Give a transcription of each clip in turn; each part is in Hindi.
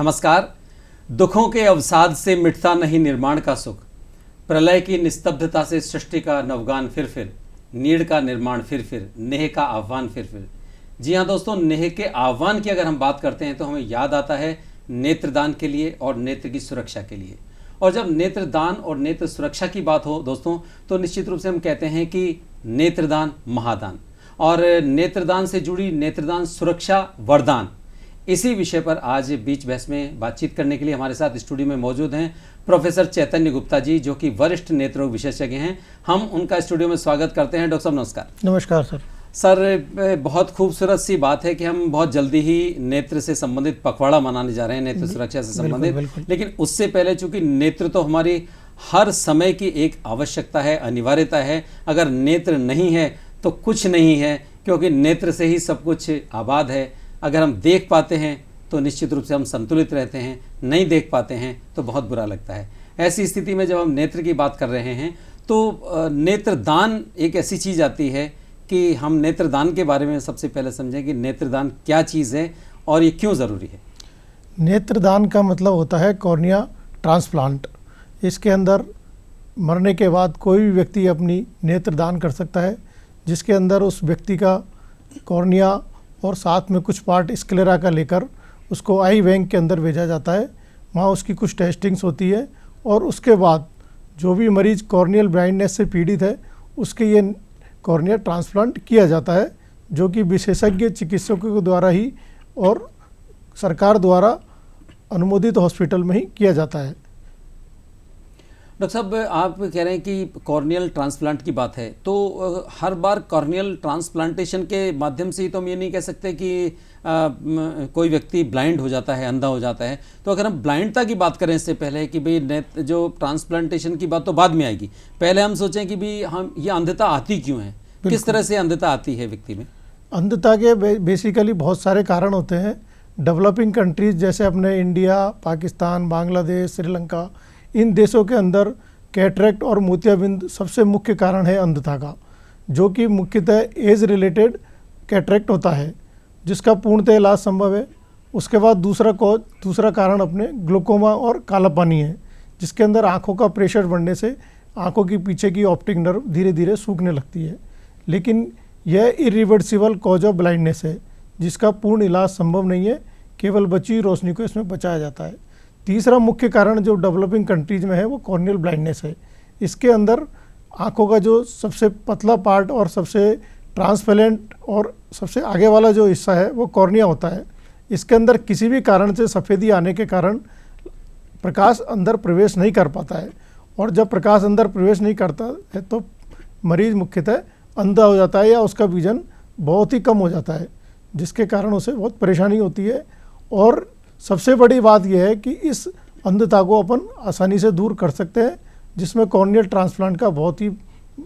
नमस्कार। दुखों के अवसाद से मिटता नहीं निर्माण का सुख, प्रलय की निस्तब्धता से सृष्टि का नवगान फिर, नीड़ का निर्माण फिर, नेह का आह्वान फिर। जी हाँ दोस्तों, नेह के आह्वान की अगर हम बात करते हैं तो हमें याद आता है नेत्रदान के लिए और नेत्र की सुरक्षा के लिए। और जब नेत्रदान और नेत्र सुरक्षा की बात हो दोस्तों, तो निश्चित रूप से हम कहते हैं कि नेत्रदान महादान, और नेत्रदान से जुड़ी नेत्रदान सुरक्षा वरदान, इसी विषय पर आज बीच बहस में बातचीत करने के लिए हमारे साथ स्टूडियो में मौजूद हैं प्रोफेसर चैतन्य गुप्ता जी, जो कि वरिष्ठ नेत्ररोग विशेषज्ञ हैं। हम उनका स्टूडियो में स्वागत करते हैं। डॉक्टर साहब नमस्कार। नमस्कार सर। सर, बहुत खूबसूरत सी बात है कि हम बहुत जल्दी ही नेत्र से संबंधित पखवाड़ा मनाने जा रहे हैं, नेत्र सुरक्षा से संबंधित। लेकिन उससे पहले चूंकि नेत्र तो हमारी हर समय की एक आवश्यकता है, अनिवार्यता है। अगर नेत्र नहीं है तो कुछ नहीं है, क्योंकि नेत्र से ही सब कुछ आबाद है। अगर हम देख पाते हैं तो निश्चित रूप से हम संतुलित रहते हैं, नहीं देख पाते हैं तो बहुत बुरा लगता है। ऐसी स्थिति में जब हम नेत्र की बात कर रहे हैं तो नेत्रदान एक ऐसी चीज़ आती है कि हम नेत्रदान के बारे में सबसे पहले समझें कि नेत्रदान क्या चीज़ है और ये क्यों ज़रूरी है। नेत्रदान का मतलब होता है कॉर्निया ट्रांसप्लांट। इसके अंदर मरने के बाद कोई भी व्यक्ति अपनी नेत्रदान कर सकता है, जिसके अंदर उस व्यक्ति का कॉर्निया और साथ में कुछ पार्ट स्क्लेरा का लेकर उसको आई बैंक के अंदर भेजा जाता है। वहाँ उसकी कुछ टेस्टिंग्स होती है और उसके बाद जो भी मरीज़ कॉर्नियल ब्लाइंडनेस से पीड़ित है उसके ये कॉर्निया ट्रांसप्लांट किया जाता है, जो कि विशेषज्ञ चिकित्सकों के द्वारा ही और सरकार द्वारा अनुमोदित हॉस्पिटल में ही किया जाता है। डॉक्टर साहब, आप कह रहे हैं कि कॉर्नियल ट्रांसप्लांट की बात है, तो हर बार कॉर्नियल ट्रांसप्लांटेशन के माध्यम से ही तो हम ये नहीं कह सकते कि कोई व्यक्ति ब्लाइंड हो जाता है, अंधा हो जाता है। तो अगर हम ब्लाइंडता की बात करें इससे पहले कि भाई जो ट्रांसप्लांटेशन की बात तो बाद में आएगी, पहले हम सोचें कि भाई हम ये अंधता आती क्यों है, किस तरह से अंधता आती है व्यक्ति में। अंधता के बेसिकली बहुत सारे कारण होते हैं। डेवलपिंग कंट्रीज जैसे अपने इंडिया, पाकिस्तान, बांग्लादेश, श्रीलंका, इन देशों के अंदर कैटरेक्ट और मोतियाबिंद सबसे मुख्य कारण है अंधता का, जो कि मुख्यतः एज रिलेटेड कैटरेक्ट होता है, जिसका पूर्णतः इलाज संभव है। उसके बाद दूसरा कारण अपने ग्लूकोमा और काला पानी है, जिसके अंदर आँखों का प्रेशर बढ़ने से आँखों की पीछे की ऑप्टिक नर्व धीरे धीरे सूखने लगती है। लेकिन यह इरिवर्सिबल कॉज ऑफ ब्लाइंडनेस है, जिसका पूर्ण इलाज संभव नहीं है, केवल बची रोशनी को इसमें बचाया जाता है। तीसरा मुख्य कारण जो डेवलपिंग कंट्रीज में है वो कॉर्नियल ब्लाइंडनेस है। इसके अंदर आँखों का जो सबसे पतला पार्ट और सबसे ट्रांसपेरेंट और सबसे आगे वाला जो हिस्सा है वो कॉर्निया होता है। इसके अंदर किसी भी कारण से सफ़ेदी आने के कारण प्रकाश अंदर प्रवेश नहीं कर पाता है, और जब प्रकाश अंदर प्रवेश नहीं करता है तो मरीज़ मुख्यतः अंधा हो जाता है या उसका विजन बहुत ही कम हो जाता है, जिसके कारण उसे बहुत परेशानी होती है। और सबसे बड़ी बात यह है कि इस अंधता को अपन आसानी से दूर कर सकते हैं, जिसमें कॉर्नियल ट्रांसप्लांट का बहुत ही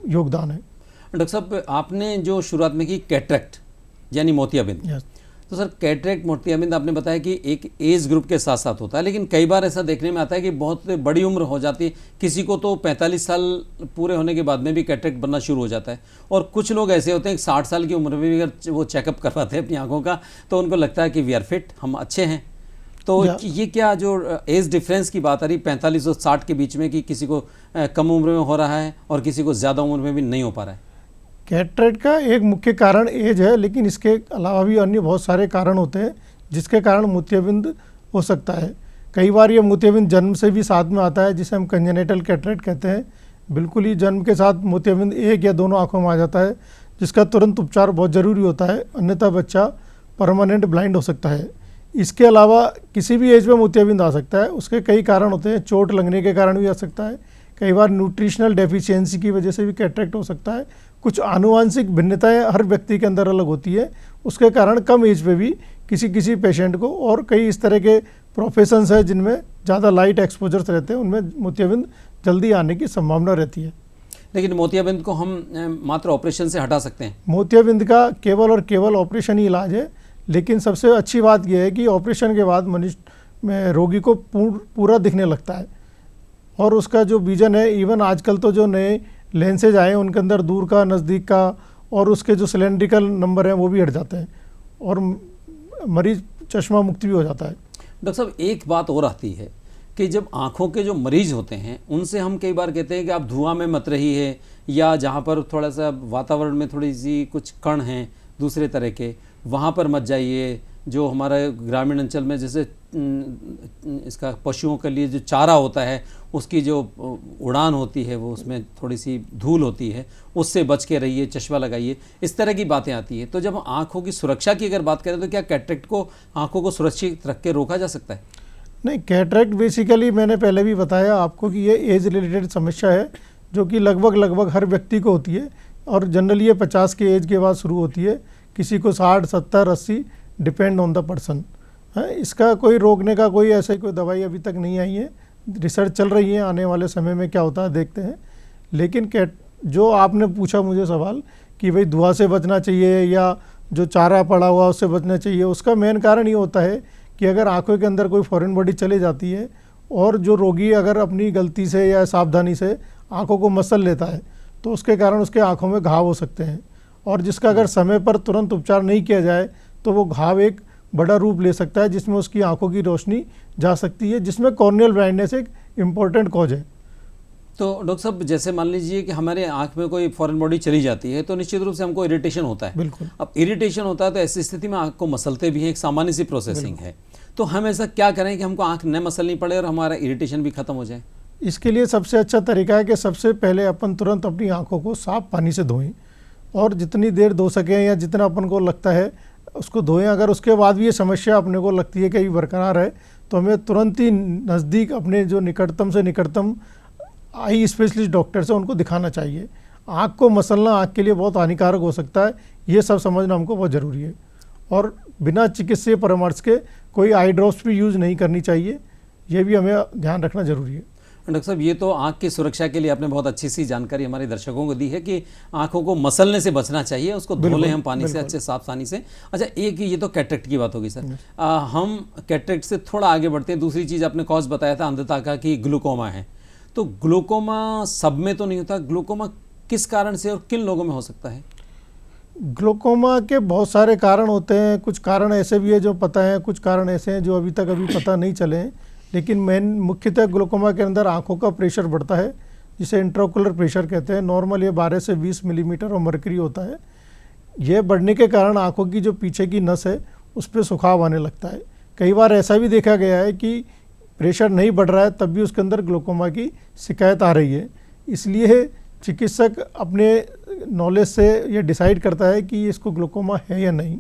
योगदान है। डॉक्टर साहब, आपने जो शुरुआत में की कैटरेक्ट यानी मोतियाबिंद, तो सर कैटरेक्ट मोतियाबिंद आपने बताया कि एक एज ग्रुप के साथ साथ होता है, लेकिन कई बार ऐसा देखने में आता है कि बहुत बड़ी उम्र हो जाती है, किसी को तो 45 साल पूरे होने के बाद में भी कैटरेक्ट बनना शुरू हो जाता है, और कुछ लोग ऐसे होते हैं कि 60 साल की उम्र में भी अगर वो चेकअप करवाते हैं अपनी आँखों का तो उनको लगता है कि वी आर फिट, हम अच्छे हैं। तो ये क्या जो एज डिफरेंस की बात आ रही 45 और 60 के बीच में, कि किसी को कम उम्र में हो रहा है और किसी को ज़्यादा उम्र में भी नहीं हो पा रहा है। कैटरेक्ट का एक मुख्य कारण एज है, लेकिन इसके अलावा भी अन्य बहुत सारे कारण होते हैं जिसके कारण मोतियाबिंद हो सकता है। कई बार ये मोतियाबिंद जन्म से भी साथ में आता है, जिसे हम कंजेनिटल कैटरेक्ट कहते हैं। बिल्कुल ही जन्म के साथ मोतियाबिंद एक या दोनों आँखों में आ जाता है, जिसका तुरंत उपचार बहुत ज़रूरी होता है, अन्यथा बच्चा परमानेंट ब्लाइंड हो सकता है। इसके अलावा किसी भी एज में मोतियाबिंद आ सकता है। उसके कई कारण होते हैं, चोट लगने के कारण भी आ सकता है, कई बार न्यूट्रिशनल डेफिशिएंसी की वजह से भी कैटरेक्ट हो सकता है। कुछ आनुवांशिक भिन्नताएं हर व्यक्ति के अंदर अलग होती है, उसके कारण कम एज पे भी किसी पेशेंट को, और कई इस तरह के प्रोफेशंस हैं जिनमें ज़्यादा लाइट एक्सपोजर्स रहते हैं, उनमें मोतियाबिंद जल्दी आने की संभावना रहती है। लेकिन मोतियाबिंद को हम मात्र ऑपरेशन से हटा सकते हैं। मोतियाबिंद का केवल और केवल ऑपरेशन ही इलाज है, लेकिन सबसे अच्छी बात यह है कि ऑपरेशन के बाद मनुष्य में रोगी को पूरा दिखने लगता है, और उसका जो विजन है, इवन आजकल तो जो नए लेंसेज आए हैं उनके अंदर दूर का, नज़दीक का, और उसके जो सिलेंड्रिकल नंबर हैं वो भी हट जाते हैं, और मरीज चश्मा मुक्त भी हो जाता है। डॉक्टर साहब, एक बात और आती है कि जब आँखों के जो मरीज होते हैं उनसे हम कई बार कहते हैं कि आप धुआं में मत रहिए, या जहाँ पर थोड़ा सा वातावरण में थोड़ी सी कुछ कण हैं दूसरे तरह के, वहाँ पर मत जाइए। जो हमारे ग्रामीण अंचल में जैसे इसका पशुओं के लिए जो चारा होता है उसकी जो उड़ान होती है वो उसमें थोड़ी सी धूल होती है, उससे बच के रहिए, चश्मा लगाइए, इस तरह की बातें आती हैं। तो जब आँखों की सुरक्षा की अगर बात करें तो क्या कैटरेक्ट को, आँखों को सुरक्षित रख के रोका जा सकता है? नहीं, कैटरेक्ट बेसिकली मैंने पहले भी बताया आपको कि ये एज रिलेटेड समस्या है जो कि लगभग हर व्यक्ति को होती है, और जनरली ये 50 के एज के बाद शुरू होती है, किसी को 60, 70, 80, डिपेंड ऑन द पर्सन है। इसका कोई रोकने का कोई ऐसे कोई दवाई अभी तक नहीं आई है, रिसर्च चल रही है, आने वाले समय में क्या होता है देखते हैं। लेकिन जो आपने पूछा मुझे सवाल कि भाई धुआं से बचना चाहिए या जो चारा पड़ा हुआ उससे बचना चाहिए, उसका मेन कारण ये होता है कि अगर आंखों के अंदर कोई फॉरेन बॉडी चली जाती है और जो रोगी अगर अपनी गलती से या सावधानी से आंखों को मसल लेता है तो उसके कारण उसके आंखों में घाव हो सकते हैं, और जिसका अगर समय पर तुरंत उपचार नहीं किया जाए तो वो घाव एक बड़ा रूप ले सकता है जिसमें उसकी आंखों की रोशनी जा सकती है, जिसमें कॉर्नियल ब्लाइंडनेस एक इम्पॉर्टेंट कॉज है। तो डॉक्टर साहब, जैसे मान लीजिए कि हमारे आंख में कोई फॉरेन बॉडी चली जाती है तो निश्चित रूप से हमको इरिटेशन होता है। बिल्कुल। अब इरिटेशन होता है तो ऐसी स्थिति में आंख को मसलते भी हैं, एक सामान्य सी प्रोसेसिंग है। तो हम ऐसा क्या करें कि हमको आंख न मसलनी पड़े और हमारा इरिटेशन भी खत्म हो जाए? इसके लिए सबसे अच्छा तरीका है कि सबसे पहले अपन तुरंत अपनी आंखों को साफ पानी से धोएं, और जितनी देर धो सकें या जितना अपन को लगता है उसको धोएं। अगर उसके बाद भी ये समस्या अपने को लगती है कि अभी बरकरार है तो हमें तुरंत ही नज़दीक अपने जो निकटतम से निकटतम आई स्पेशलिस्ट डॉक्टर से उनको दिखाना चाहिए। आँख को मसलना आँख के लिए बहुत हानिकारक हो सकता है, ये सब समझना हमको बहुत ज़रूरी है। और बिना चिकित्सीय परामर्श के कोई आई ड्रॉप्स भी यूज़ नहीं करनी चाहिए, ये भी हमें ध्यान रखना ज़रूरी है। डॉक्टर साहब, ये तो आँख की सुरक्षा के लिए आपने बहुत अच्छी सी जानकारी हमारे दर्शकों को दी है कि आँखों को मसलने से बचना चाहिए, उसको धो लें हम पानी से, अच्छे साफ पानी से। अच्छा, एक ये तो कैटरेक्ट की बात होगी सर। हम कैटरेक्ट से थोड़ा आगे बढ़ते हैं। दूसरी चीज़ आपने कॉज बताया था अंधता का कि ग्लूकोमा है। तो ग्लूकोमा सब में तो नहीं होता, ग्लूकोमा किस कारण से और किन लोगों में हो सकता है? ग्लूकोमा के बहुत सारे कारण होते हैं, कुछ कारण ऐसे भी है जो पता है, कुछ कारण ऐसे हैं जो अभी पता नहीं चले हैं। लेकिन मुख्यतः ग्लूकोमा के अंदर आंखों का प्रेशर बढ़ता है, जिसे इंट्राओकुलर प्रेशर कहते हैं। नॉर्मल ये 12 से 20 मिलीमीटर और मर्करी होता है। यह बढ़ने के कारण आंखों की जो पीछे की नस है उस पर सुखाव आने लगता है। कई बार ऐसा भी देखा गया है कि प्रेशर नहीं बढ़ रहा है तब भी उसके अंदर ग्लूकोमा की शिकायत आ रही है। इसलिए चिकित्सक अपने नॉलेज से ये डिसाइड करता है कि इसको ग्लूकोमा है या नहीं।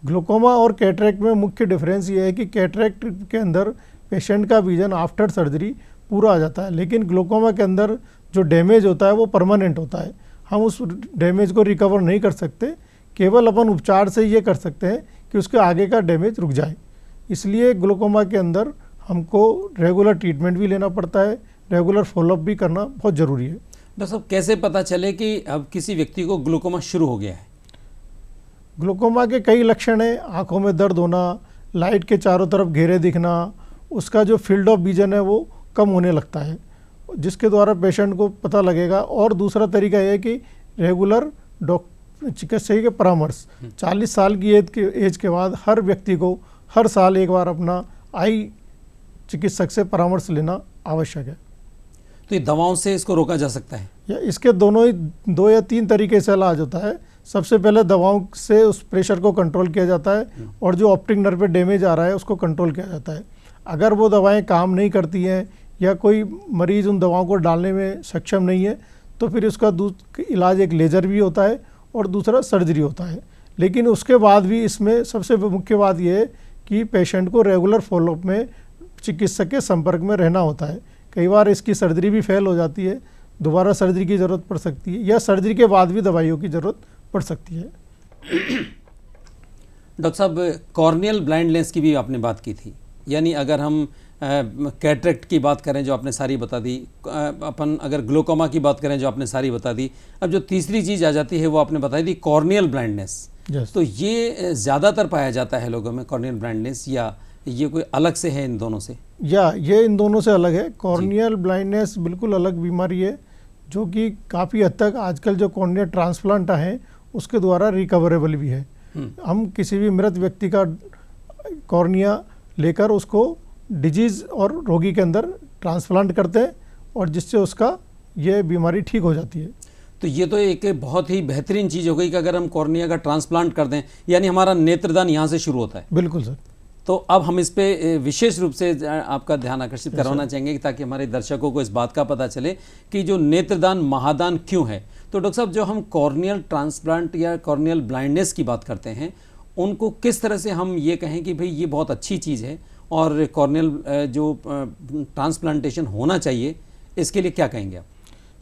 ग्लूकोमा और कैटरेक्ट में मुख्य डिफरेंस ये है कि कैटरेक्ट के अंदर पेशेंट का विजन आफ्टर सर्जरी पूरा आ जाता है, लेकिन ग्लूकोमा के अंदर जो डैमेज होता है वो परमानेंट होता है। हम उस डैमेज को रिकवर नहीं कर सकते, केवल अपन उपचार से ये कर सकते हैं कि उसके आगे का डैमेज रुक जाए। इसलिए ग्लूकोमा के अंदर हमको रेगुलर ट्रीटमेंट भी लेना पड़ता है, रेगुलर फॉलोअप भी करना बहुत ज़रूरी है। डॉक्टर साहब, कैसे पता चले कि अब किसी व्यक्ति को ग्लूकोमा शुरू हो गया है? ग्लूकोमा के कई लक्षण हैं। आँखों में दर्द होना, लाइट के चारों तरफ घेरे दिखना, उसका जो फील्ड ऑफ विजन है वो कम होने लगता है, जिसके द्वारा पेशेंट को पता लगेगा। और दूसरा तरीका यह है कि रेगुलर चिकित्सक के परामर्श, 40 साल की एज के बाद हर व्यक्ति को हर साल एक बार अपना आई चिकित्सक से परामर्श लेना आवश्यक है। तो ये दवाओं से इसको रोका जा सकता है? या इसके दोनों ही 2 या 3 तरीके से इलाज होता है। सबसे पहले दवाओं से उस प्रेशर को कंट्रोल किया जाता है, और जो ऑप्टिक नर्व पे डैमेज आ रहा है उसको कंट्रोल किया जाता है। अगर वो दवाएं काम नहीं करती हैं या कोई मरीज़ उन दवाओं को डालने में सक्षम नहीं है तो फिर उसका इलाज एक लेज़र भी होता है और दूसरा सर्जरी होता है। लेकिन उसके बाद भी इसमें सबसे मुख्य बात यह है कि पेशेंट को रेगुलर फॉलोअप में चिकित्सक के संपर्क में रहना होता है। कई बार इसकी सर्जरी भी फेल हो जाती है, दोबारा सर्जरी की ज़रूरत पड़ सकती है, या सर्जरी के बाद भी दवाइयों की ज़रूरत पड़ सकती है। डॉक्टर साहब, कॉर्नियल ब्लाइंडनेस की भी आपने बात की थी, यानी अगर हम कैटरेक्ट की बात करें जो आपने सारी बता दी, अपन अगर ग्लूकोमा की बात करें जो आपने सारी बता दी, अब जो तीसरी चीज़ आ जाती है वो आपने बताई थी कॉर्नियल ब्लाइंडनेस। तो ये ज़्यादातर पाया जाता है लोगों में कॉर्नियल ब्लाइंडनेस, या ये कोई अलग से है इन दोनों से? या ये इन दोनों से अलग है। कॉर्नियल ब्लाइंडनेस बिल्कुल अलग बीमारी है जो कि काफ़ी हद तक आजकल जो कॉर्निया ट्रांसप्लांट हैं उसके द्वारा रिकवरेबल भी है। हम किसी भी मृत व्यक्ति का कॉर्निया लेकर उसको डिजीज़ और रोगी के अंदर ट्रांसप्लांट करते हैं और जिससे उसका ये बीमारी ठीक हो जाती है। तो ये तो एक बहुत ही बेहतरीन चीज़ हो गई कि अगर हम कॉर्निया का ट्रांसप्लांट कर दें, यानी हमारा नेत्रदान यहाँ से शुरू होता है। बिल्कुल सर। तो अब हम इस पे विशेष रूप से आपका ध्यान आकर्षित करवाना चाहेंगे ताकि हमारे दर्शकों को इस बात का पता चले कि जो नेत्रदान महादान क्यों है। तो डॉक्टर साहब, जो हम कॉर्नियल ट्रांसप्लांट या कॉर्नियल ब्लाइंडनेस की बात करते हैं, उनको किस तरह से हम ये कहें कि भाई ये बहुत अच्छी चीज़ है और कॉर्नियल जो ट्रांसप्लांटेशन होना चाहिए, इसके लिए क्या कहेंगे आप?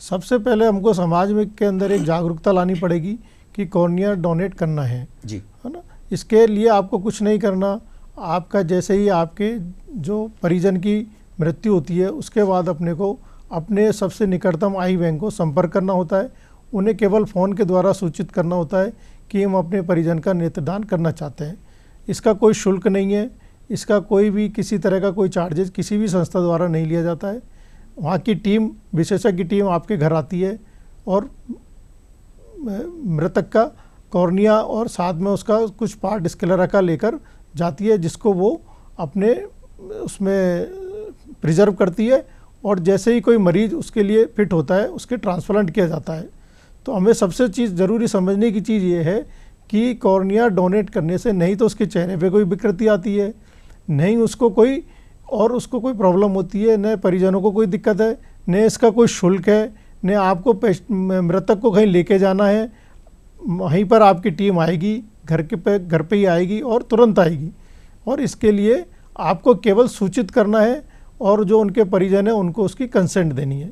सबसे पहले हमको समाज में के अंदर एक जागरूकता लानी पड़ेगी कि कॉर्निया डोनेट करना है जी, है ना। इसके लिए आपको कुछ नहीं करना, आपका जैसे ही आपके जो परिजन की मृत्यु होती है उसके बाद अपने को अपने सबसे निकटतम आई बैंक को संपर्क करना होता है। उन्हें केवल फ़ोन के द्वारा सूचित करना होता है कि हम अपने परिजन का नेत्रदान करना चाहते हैं। इसका कोई शुल्क नहीं है, इसका कोई भी किसी तरह का कोई चार्जेस किसी भी संस्था द्वारा नहीं लिया जाता है। वहाँ की टीम, विशेषज्ञ टीम आपके घर आती है और मृतक का कॉर्निया और साथ में उसका कुछ पार्ट स्क्लेरा का लेकर जाती है, जिसको वो अपने उसमें प्रिजर्व करती है और जैसे ही कोई मरीज़ उसके लिए फिट होता है उसके ट्रांसप्लांट किया जाता है। तो हमें सबसे चीज़ ज़रूरी समझने की चीज़ ये है कि कॉर्निया डोनेट करने से नहीं तो उसके चेहरे पे कोई विकृति आती है, नहीं उसको कोई प्रॉब्लम होती है, न परिजनों को कोई दिक्कत है, न इसका कोई शुल्क है, न आपको मृतक को कहीं लेके जाना है। वहीं पर आपकी टीम आएगी, घर पे ही आएगी और तुरंत आएगी और इसके लिए आपको केवल सूचित करना है और जो उनके परिजन हैं उनको उसकी कंसेंट देनी है।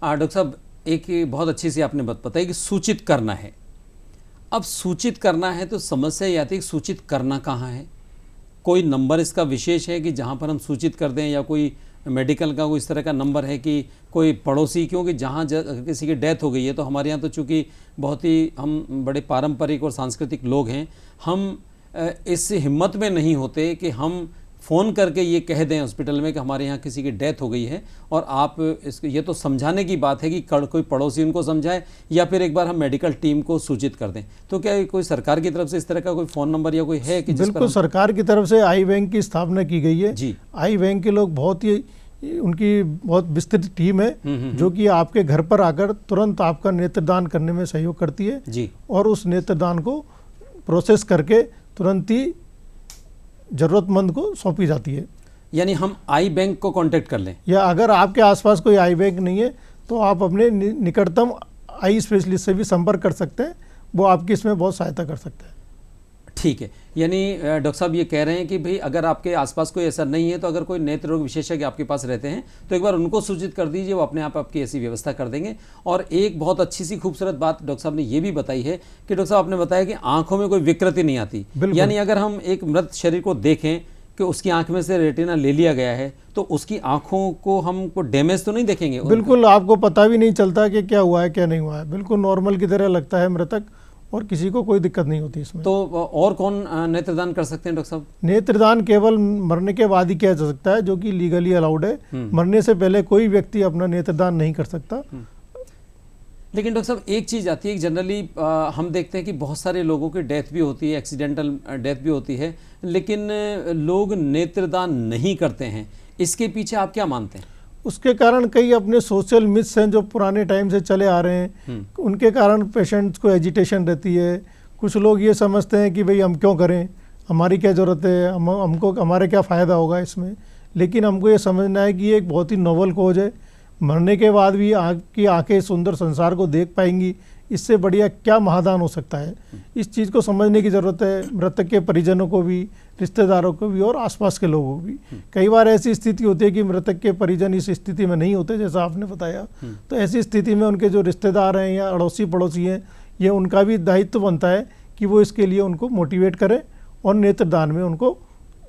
डॉक्टर साहब, एक बहुत अच्छी सी आपने बात बताई कि सूचित करना है। अब सूचित करना है तो समस्या ये आती है कि सूचित करना कहाँ है? कोई नंबर इसका विशेष है कि जहाँ पर हम सूचित कर दें, या कोई मेडिकल का कोई इस तरह का नंबर है कि कोई पड़ोसी, क्योंकि जहाँ किसी की डेथ हो गई है तो हमारे यहाँ तो चूँकि बहुत ही हम बड़े पारंपरिक और सांस्कृतिक लोग हैं, हम इस हिम्मत में नहीं होते कि हम फ़ोन करके ये कह दें हॉस्पिटल में कि हमारे यहाँ किसी की डेथ हो गई है, और आप इसको, ये तो समझाने की बात है कि कोई पड़ोसी उनको समझाए या फिर एक बार हम मेडिकल टीम को सूचित कर दें। तो क्या कोई सरकार की तरफ से इस तरह का कोई फ़ोन नंबर या कोई है कि बिल्कुल, सरकार की तरफ से आई बैंक की स्थापना की गई है जी। आई बैंक के लोग उनकी बहुत विस्तृत टीम है जो कि आपके घर पर आकर तुरंत आपका नेत्रदान करने में सहयोग करती है जी, और उस नेत्रदान को प्रोसेस करके तुरंत ही ज़रूरतमंद को सौंपी जाती है। यानी हम आई बैंक को कांटेक्ट कर लें, या अगर आपके आसपास कोई आई बैंक नहीं है तो आप अपने निकटतम आई स्पेशलिस्ट से भी संपर्क कर सकते हैं, वो आपकी इसमें बहुत सहायता कर सकते हैं। ठीक है। यानी डॉक्टर साहब ये कह रहे हैं कि भाई अगर आपके आसपास कोई ऐसा नहीं है तो अगर कोई नेत्र रोग विशेषज्ञ आपके पास रहते हैं तो एक बार उनको सूचित कर दीजिए, वो अपने आप आपकी ऐसी व्यवस्था कर देंगे। और एक बहुत अच्छी सी खूबसूरत बात डॉक्टर साहब ने ये भी बताई है कि डॉक्टर साहब आपने बताया कि आंखों में कोई विकृति नहीं आती। यानी अगर हम एक मृत शरीर को देखें कि उसकी आंख में से रेटिना ले लिया गया है तो उसकी आंखों को हम को डैमेज तो नहीं देखेंगे? बिल्कुल, आपको पता भी नहीं चलता कि क्या हुआ है क्या नहीं हुआ है, बिल्कुल नॉर्मल की तरह लगता है मृतक और किसी को कोई दिक्कत नहीं होती इसमें। तो और कौन नेत्रदान कर सकते हैं डॉक्टर साहब? नेत्रदान केवल मरने के बाद ही किया जा सकता है, जो कि लीगली अलाउड है। मरने से पहले कोई व्यक्ति अपना नेत्रदान नहीं कर सकता। लेकिन डॉक्टर साहब एक चीज़ आती है कि जनरली हम देखते हैं कि बहुत सारे लोगों की डेथ भी होती है, एक्सीडेंटल डेथ भी होती है, लेकिन लोग नेत्रदान नहीं करते हैं। इसके पीछे आप क्या मानते हैं? उसके कारण कई अपने सोशल मिथ्स हैं जो पुराने टाइम से चले आ रहे हैं, उनके कारण पेशेंट्स को एजिटेशन रहती है। कुछ लोग ये समझते हैं कि भाई हम क्यों करें, हमारी क्या ज़रूरत है, हमको हमारे क्या फ़ायदा होगा इसमें। लेकिन हमको ये समझना है कि ये एक बहुत ही नोबल खोज है। मरने के बाद भी आपकी आंखें सुंदर संसार को देख पाएंगी, इससे बढ़िया क्या महादान हो सकता है। इस चीज़ को समझने की ज़रूरत है, मृतक के परिजनों को भी, रिश्तेदारों को भी और आसपास के लोगों को भी। कई बार ऐसी स्थिति होती है कि मृतक के परिजन इस स्थिति में नहीं होते जैसा आपने बताया, तो ऐसी स्थिति में उनके जो रिश्तेदार हैं या अड़ोसी पड़ोसी हैं, ये उनका भी दायित्व बनता है कि वो इसके लिए उनको मोटिवेट करें और नेत्रदान में उनको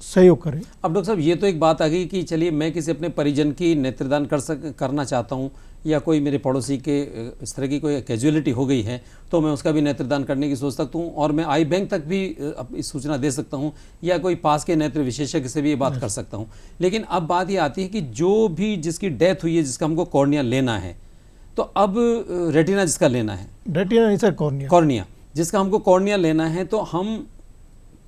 सहयोग करें। अब डॉक्टर साहब ये तो एक बात आ गई कि चलिए मैं किसी अपने परिजन की नेत्रदान करना चाहता हूँ, या कोई मेरे पड़ोसी के इस तरह की कोई कैजुअलिटी हो गई है तो मैं उसका भी नेत्रदान करने की सोच सकता हूँ, और मैं आई बैंक तक भी इस सूचना दे सकता हूँ, या कोई पास के नेत्र विशेषज्ञ से भी ये बात कर सकता हूँ। लेकिन अब बात ये आती है कि जो भी जिसकी डेथ हुई है, जिसका हमको कॉर्निया लेना है, तो अब रेटिना जिसका लेना है, रेटिना नहीं सर, कॉर्निया जिसका हमको कॉर्निया लेना है, तो हम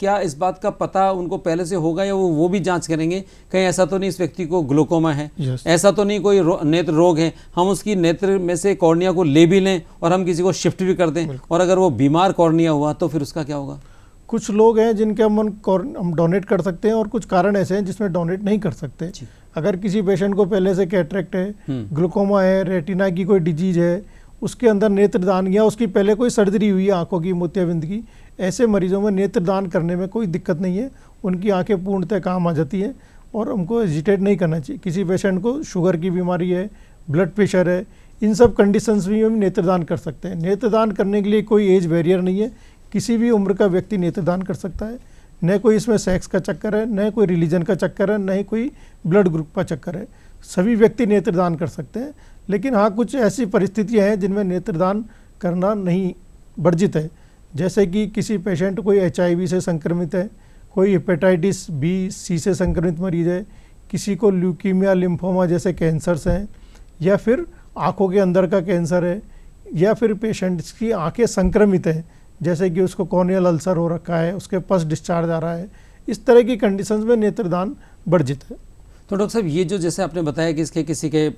क्या इस बात का पता उनको पहले से होगा या वो भी जांच करेंगे कहीं ऐसा तो नहीं इस व्यक्ति को ग्लूकोमा है, Yes. ऐसा तो नहीं कोई नेत्र रोग है, हम उसकी नेत्र में से कॉर्निया को ले भी लें और हम किसी को शिफ्ट भी कर दें, और अगर वो बीमार कॉर्निया हुआ तो फिर उसका क्या होगा? कुछ लोग हैं जिनके हम डोनेट कर सकते हैं और कुछ कारण ऐसे हैं जिसमें डोनेट नहीं कर सकते। अगर किसी पेशेंट को पहले से कैटरेक्ट है, ग्लूकोमा है, रेटिना की कोई डिजीज है, उसके अंदर नेत्रदान या उसकी पहले कोई सर्जरी हुई है आंखों की, मोतियाबिंद की, ऐसे मरीजों में नेत्रदान करने में कोई दिक्कत नहीं है। उनकी आंखें पूर्णतः काम आ जाती हैं और हमको हेजिटेट नहीं करना चाहिए। किसी पेशेंट को शुगर की बीमारी है, ब्लड प्रेशर है, इन सब कंडीशंस में हम नेत्रदान कर सकते हैं। नेत्रदान करने के लिए कोई एज बैरियर नहीं है, किसी भी उम्र का व्यक्ति नेत्रदान कर सकता है। न कोई इसमें सेक्स का चक्कर है, न कोई रिलीजन का चक्कर है, न ही कोई ब्लड ग्रुप का चक्कर है। सभी व्यक्ति नेत्रदान कर सकते हैं। लेकिन हाँ, कुछ ऐसी परिस्थितियाँ हैं जिनमें नेत्रदान करना नहीं वर्जित है। जैसे कि किसी पेशेंट कोई HIV से संक्रमित है, कोई हेपेटाइटिस B, C से संक्रमित मरीज है, किसी को ल्यूकीमिया, लिम्फोमा जैसे कैंसर्स हैं, या फिर आँखों के अंदर का कैंसर है, या फिर पेशेंट्स की आँखें संक्रमित हैं, जैसे कि उसको कॉर्नियल अल्सर हो रखा है, उसके पस डिस्चार्ज आ रहा है। इस तरह की कंडीशंस में नेत्रदान वर्जित है। तो डॉक्टर साहब, ये जो जैसे आपने बताया कि इसके किसी के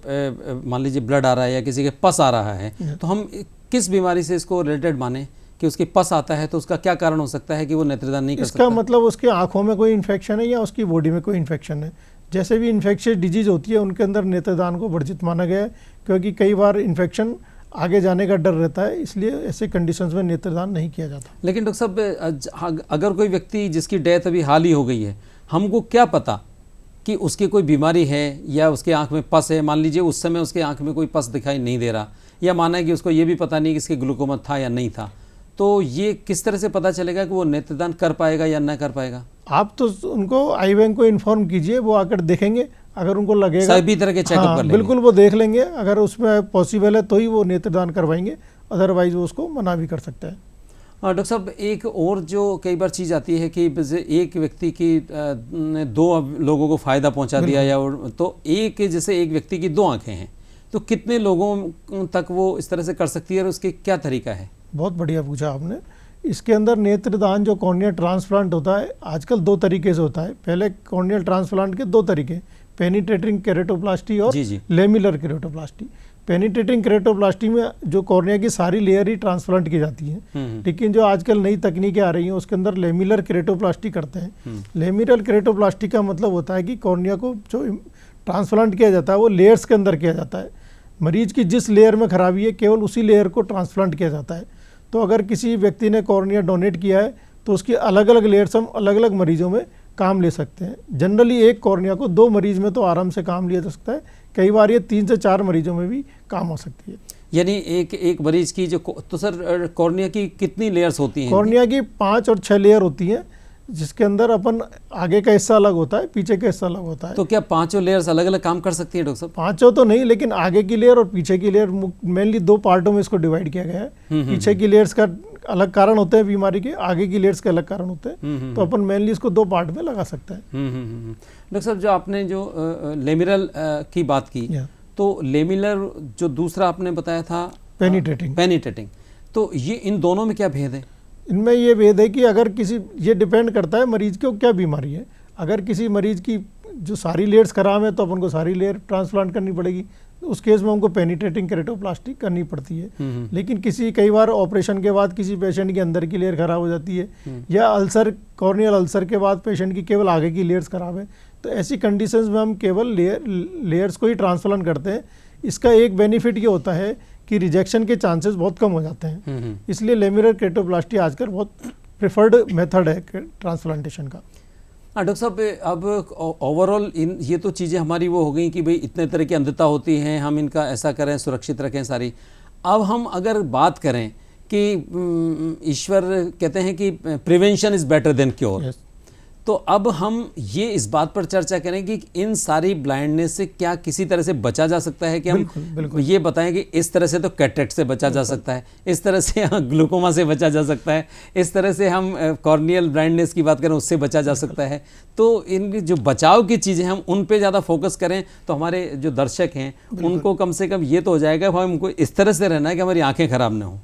मान लीजिए ब्लड आ रहा है या किसी के पस आ रहा है, तो हम किस बीमारी से इसको रिलेटेड माने कि उसके पस आता है तो उसका क्या कारण हो सकता है कि वो नेत्रदान नहीं कर सकता? इसका मतलब उसके आँखों में कोई इन्फेक्शन है या उसकी बॉडी में कोई इन्फेक्शन है। जैसे भी इन्फेक्शियस डिजीज होती है उनके अंदर नेत्रदान को वर्जित माना गया है, क्योंकि कई बार इन्फेक्शन आगे जाने का डर रहता है, इसलिए ऐसे कंडीशंस में नेत्रदान नहीं किया जाता। लेकिन डॉक्टर साहब, अगर कोई व्यक्ति जिसकी डेथ अभी हाल ही हो गई है, हमको क्या पता कि उसकी कोई बीमारी है या उसके आंख में पस है? मान लीजिए उस समय उसके आंख में कोई पस दिखाई नहीं दे रहा, या माना है कि उसको ये भी पता नहीं कि इसके ग्लूकोमा था या नहीं था, तो ये किस तरह से पता चलेगा कि वो नेत्रदान कर पाएगा या ना कर पाएगा? आप तो उनको आई बैंक को इन्फॉर्म कीजिए, वो आकर देखेंगे। अगर उनको लगेगा सभी तरह के चेकअप कर लेंगे। बिल्कुल वो देख लेंगे, अगर उसमें पॉसिबल है तो ही वो नेत्रदान करवाएंगे, अदरवाइज वो उसको मना भी कर सकते हैं। डॉक्टर साहब, एक और जो कई बार चीज़ आती है कि एक व्यक्ति की ने 2 लोगों को फ़ायदा पहुंचा दिया, या तो जैसे एक व्यक्ति की 2 आंखें हैं, तो कितने लोगों तक वो इस तरह से कर सकती है और उसके क्या तरीका है? बहुत बढ़िया पूछा आपने। इसके अंदर नेत्रदान जो कॉर्नियल ट्रांसप्लांट होता है, आजकल 2 तरीके से होता है। पहले कॉर्नियल ट्रांसप्लांट के 2 तरीके, पेनिट्रेटिंग केरेटोप्लास्टी और लेमिलर केरेटोप्लास्टी। पेनिट्रेटिंग केरेटोप्लास्टी में जो कॉर्निया की सारी लेयर ही ट्रांसप्लांट की जाती है, लेकिन जो आजकल नई तकनीकें आ रही हैं उसके अंदर लेमिलर केरेटोप्लास्टी करते हैं। लेमिलर केरेटोप्लास्टी का मतलब होता है कि कॉर्निया को जो ट्रांसप्लांट किया जाता है वो लेयर्स के अंदर किया जाता है। मरीज की जिस लेयर में खराबी है केवल उसी लेयर को ट्रांसप्लांट किया जाता है। तो अगर किसी व्यक्ति ने कॉर्निया डोनेट किया है तो उसकी अलग अलग लेयर्स हम अलग अलग मरीजों में काम ले सकते हैं। जनरली एक कॉर्निया को 2 मरीज में तो आराम से काम लिया जा सकता है, कई बार ये 3 से 4 मरीजों में भी काम हो सकती है। यानी एक मरीज की जो, तो सर कॉर्निया की कितनी लेयर्स होती हैं? कॉर्निया की 5 और 6 लेयर होती हैं, जिसके अंदर अपन आगे का हिस्सा अलग होता है, पीछे का हिस्सा अलग होता है। तो क्या 5 लेयर्स अलग अलग काम कर सकती है डॉक्टर साहब? 5 तो नहीं, लेकिन आगे की लेयर और पीछे की लेयर मेनली 2 पार्टों में इसको डिवाइड किया गया है। पीछे की लेयर्स का अलग कारण होते हैं बीमारी के, आगे की लेयर्स के अलग कारण होते हैं। तो अपन मेनली इसको 2 पार्ट में लगा सकते हैं। डॉक्टर साहब, जो आपने जो लेमिरल की बात की, तो लेमिलर जो दूसरा आपने बताया था पेनिट्रेटिंग, तो ये इन दोनों में क्या भेद है? इनमें ये भेद है कि अगर किसी, ये डिपेंड करता है मरीज को क्या बीमारी है। अगर किसी मरीज की जो सारी लेयर्स खराब है तो अपन को सारी लेयर ट्रांसप्लांट करनी पड़ेगी, उस केस में हमको पेनिट्रेटिंग केरेटोप्लास्टी करनी पड़ती है। लेकिन कई बार ऑपरेशन के बाद किसी पेशेंट के अंदर की लेयर खराब हो जाती है, या अल्सर, कॉर्नियल अल्सर के बाद पेशेंट की केवल आगे की लेयर्स खराब है, तो ऐसी कंडीशंस में हम केवल लेयर्स को ही ट्रांसप्लांट करते हैं। इसका एक बेनिफिट ये होता है कि रिजेक्शन के चांसेस बहुत कम हो जाते हैं, इसलिए लेमिलर केरेटोप्लास्टी आजकल बहुत प्रेफर्ड मेथड है ट्रांसप्लांटेशन का। डॉक्टर साहब, अब ओवरऑल ये तो चीज़ें हमारी वो हो गई कि भाई इतने तरह की अंधता होती हैं, हम इनका ऐसा करें, सुरक्षित रखें सारी। अब हम अगर बात करें कि ईश्वर कहते हैं कि prevention is better than cure, तो अब हम ये इस बात पर चर्चा करें कि इन सारी ब्लाइंडनेस से क्या किसी तरह से बचा जा सकता है कि हम बिल्कुल ये बताएं कि इस तरह से तो कैटरेक्ट से बचा जा सकता है, इस तरह से ग्लूकोमा से बचा जा सकता है, इस तरह से हम कॉर्नियल ब्लाइंडनेस की बात करें उससे बचा जा सकता है। तो इन जो बचाव की चीज़ें हम उन पे ज़्यादा फोकस करें तो हमारे जो दर्शक हैं उनको कम से कम ये तो हो जाएगा हमको इस तरह से रहना है कि हमारी आँखें खराब ना हो।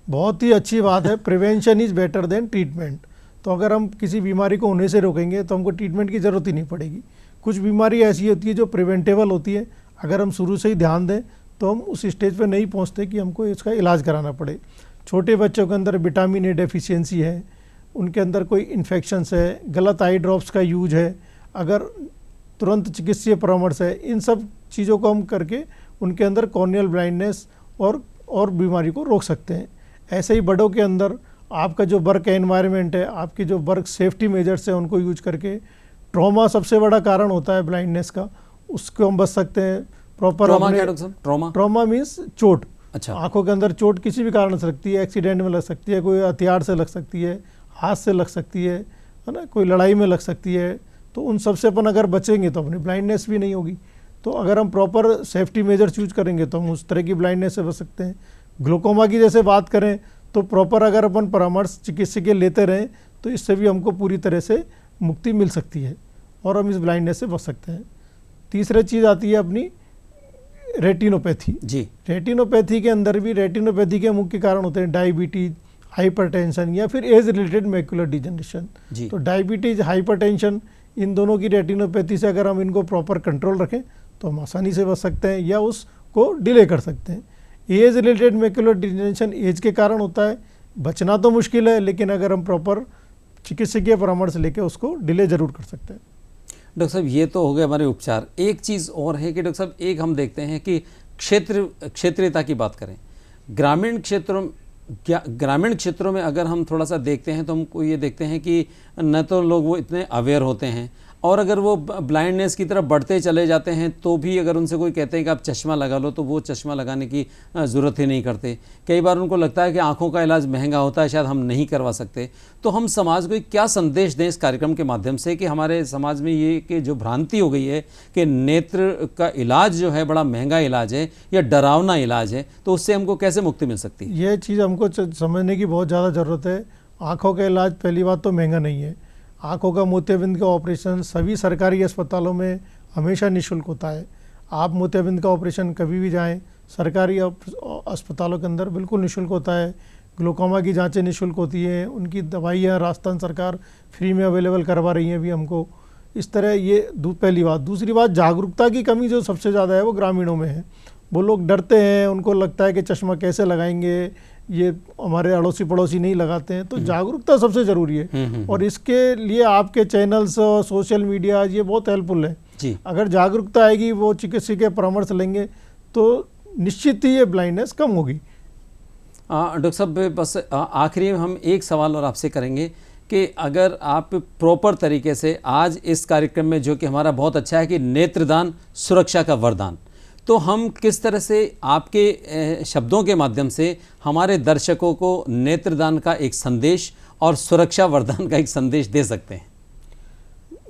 बहुत ही अच्छी बात है, prevention is better than treatment. तो अगर हम किसी बीमारी को होने से रोकेंगे तो हमको ट्रीटमेंट की ज़रूरत ही नहीं पड़ेगी। कुछ बीमारी ऐसी होती है जो प्रिवेंटेबल होती है, अगर हम शुरू से ही ध्यान दें तो हम उस स्टेज पे नहीं पहुंचते कि हमको इसका इलाज कराना पड़े। छोटे बच्चों के अंदर विटामिन ए डेफिशिएंसी है, उनके अंदर कोई इन्फेक्शंस है, गलत आई ड्रॉप्स का यूज है, अगर तुरंत चिकित्सीय परामर्श है, इन सब चीज़ों को हम करके उनके अंदर कॉर्नियल ब्लाइंडनेस और बीमारी को रोक सकते हैं। ऐसे ही बड़ों के अंदर आपका जो वर्क एनवायरनमेंट है, आपकी जो वर्क सेफ्टी मेजर्स है, उनको यूज करके, ट्रॉमा सबसे बड़ा कारण होता है ब्लाइंडनेस का, उसको हम बच सकते हैं। प्रॉपर ट्रॉमा मीन्स चोट। अच्छा। आंखों के अंदर चोट किसी भी कारण से लगती है, एक्सीडेंट में लग सकती है, कोई हथियार से लग सकती है, हाथ से लग सकती है ना, कोई लड़ाई में लग सकती है। तो उन सबसे अपन अगर बचेंगे तो अपनी ब्लाइंडनेस भी नहीं होगी। तो अगर हम प्रॉपर सेफ्टी मेजर्स यूज करेंगे तो हम उस तरह की ब्लाइंडनेस से बच सकते हैं। ग्लोकोमा की जैसे बात करें तो प्रॉपर अगर अपन परामर्श चिकित्सकीय लेते रहें तो इससे भी हमको पूरी तरह से मुक्ति मिल सकती है और हम इस ब्लाइंडनेस से बच सकते हैं। तीसरी चीज़ आती है अपनी रेटिनोपैथी। जी। रेटिनोपैथी के अंदर भी, रेटिनोपैथी के मुख्य कारण होते हैं डायबिटीज, हाइपरटेंशन या फिर एज रिलेटेड मैकुलर डिजनरेशन। तो डायबिटीज, हाइपरटेंशन, इन दोनों की रेटिनोपैथी से अगर हम इनको प्रॉपर कंट्रोल रखें तो हम आसानी से बच सकते हैं या उसको डिले कर सकते हैं। Age related macular degeneration age के कारण होता है, बचना तो मुश्किल है, लेकिन अगर हम प्रॉपर चिकित्सकीय परामर्श लेके उसको डिले जरूर कर सकते हैं। डॉक्टर साहब, ये तो हो गए हमारे उपचार। एक चीज़ और है कि डॉक्टर साहब, एक हम देखते हैं कि क्षेत्रीयता की बात करें, ग्रामीण क्षेत्रों में अगर हम थोड़ा सा देखते हैं तो हमको ये देखते हैं कि न तो लोग वो इतने अवेयर होते हैं, और अगर वो ब्लाइंडनेस की तरफ बढ़ते चले जाते हैं तो भी अगर उनसे कोई कहते हैं कि आप चश्मा लगा लो तो वो चश्मा लगाने की ज़रूरत ही नहीं करते। कई बार उनको लगता है कि आंखों का इलाज महंगा होता है, शायद हम नहीं करवा सकते। तो हम समाज को क्या संदेश दें इस कार्यक्रम के माध्यम से कि हमारे समाज में ये कि जो भ्रांति हो गई है कि नेत्र का इलाज जो है बड़ा महंगा इलाज है या डरावना इलाज है, तो उससे हमको कैसे मुक्ति मिल सकती है? ये चीज़ हमको समझने की बहुत ज़्यादा ज़रूरत है। आँखों का इलाज पहली बात तो महंगा नहीं है। आँखों का मोतियाबिंद का ऑपरेशन सभी सरकारी अस्पतालों में हमेशा निःशुल्क होता है। आप मोतियाबिंद का ऑपरेशन कभी भी जाएं, सरकारी अस्पतालों के अंदर बिल्कुल निःशुल्क होता है। ग्लोकोमा की जांचें निःशुल्क होती हैं, उनकी दवाइयाँ राजस्थान सरकार फ्री में अवेलेबल करवा रही है अभी हमको। इस तरह ये पहली बात। दूसरी बात, जागरूकता की कमी जो सबसे ज़्यादा है वो ग्रामीणों में है। वो लोग डरते हैं, उनको लगता है कि चश्मा कैसे लगाएंगे, ये हमारे अड़ोसी पड़ोसी नहीं लगाते हैं। तो जागरूकता सबसे ज़रूरी है और इसके लिए आपके चैनल्स और सोशल मीडिया ये बहुत हेल्पफुल है जी। अगर जागरूकता आएगी, वो चिकित्सकीय परामर्श लेंगे तो निश्चित ही ये ब्लाइंडनेस कम होगी। डॉक्टर साहब, बस आखिरी में हम एक सवाल और आपसे करेंगे कि अगर आप प्रॉपर तरीके से आज इस कार्यक्रम में, जो कि हमारा बहुत अच्छा है कि नेत्रदान सुरक्षा का वरदान, तो हम किस तरह से आपके शब्दों के माध्यम से हमारे दर्शकों को नेत्रदान का एक संदेश और सुरक्षा वरदान का एक संदेश दे सकते हैं?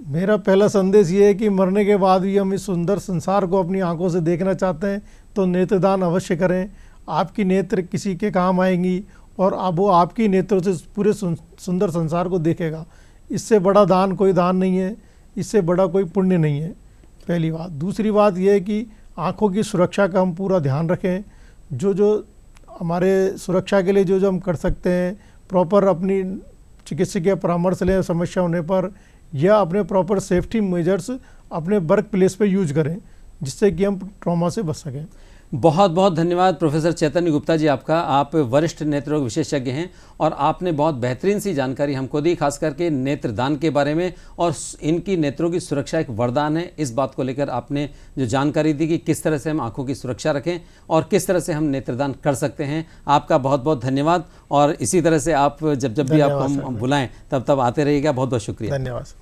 मेरा पहला संदेश ये है कि मरने के बाद भी हम इस सुंदर संसार को अपनी आंखों से देखना चाहते हैं तो नेत्रदान अवश्य करें। आपकी नेत्र किसी के काम आएंगी और अब वो आपकी नेत्रों से पूरे सुंदर संसार को देखेगा। इससे बड़ा दान कोई दान नहीं है, इससे बड़ा कोई पुण्य नहीं है, पहली बात। दूसरी बात यह है कि आँखों की सुरक्षा का हम पूरा ध्यान रखें। जो हमारे सुरक्षा के लिए जो हम कर सकते हैं, प्रॉपर अपनी चिकित्सकीय परामर्श लें समस्या होने पर, या अपने प्रॉपर सेफ्टी मेजर्स अपने वर्क प्लेस पे यूज करें, जिससे कि हम ट्रॉमा से बच सकें। बहुत बहुत धन्यवाद प्रोफेसर चैतन्य गुप्ता जी आपका। आप वरिष्ठ नेत्र रोग विशेषज्ञ हैं और आपने बहुत बेहतरीन सी जानकारी हमको दी, खास करके नेत्रदान के बारे में, और इनकी नेत्रों की सुरक्षा एक वरदान है, इस बात को लेकर आपने जो जानकारी दी कि किस तरह से हम आंखों की सुरक्षा रखें और किस तरह से हम नेत्रदान कर सकते हैं। आपका बहुत बहुत धन्यवाद और इसी तरह से आप जब भी आप हम बुलाएं तब आते रहिएगा। बहुत बहुत शुक्रिया। धन्यवाद।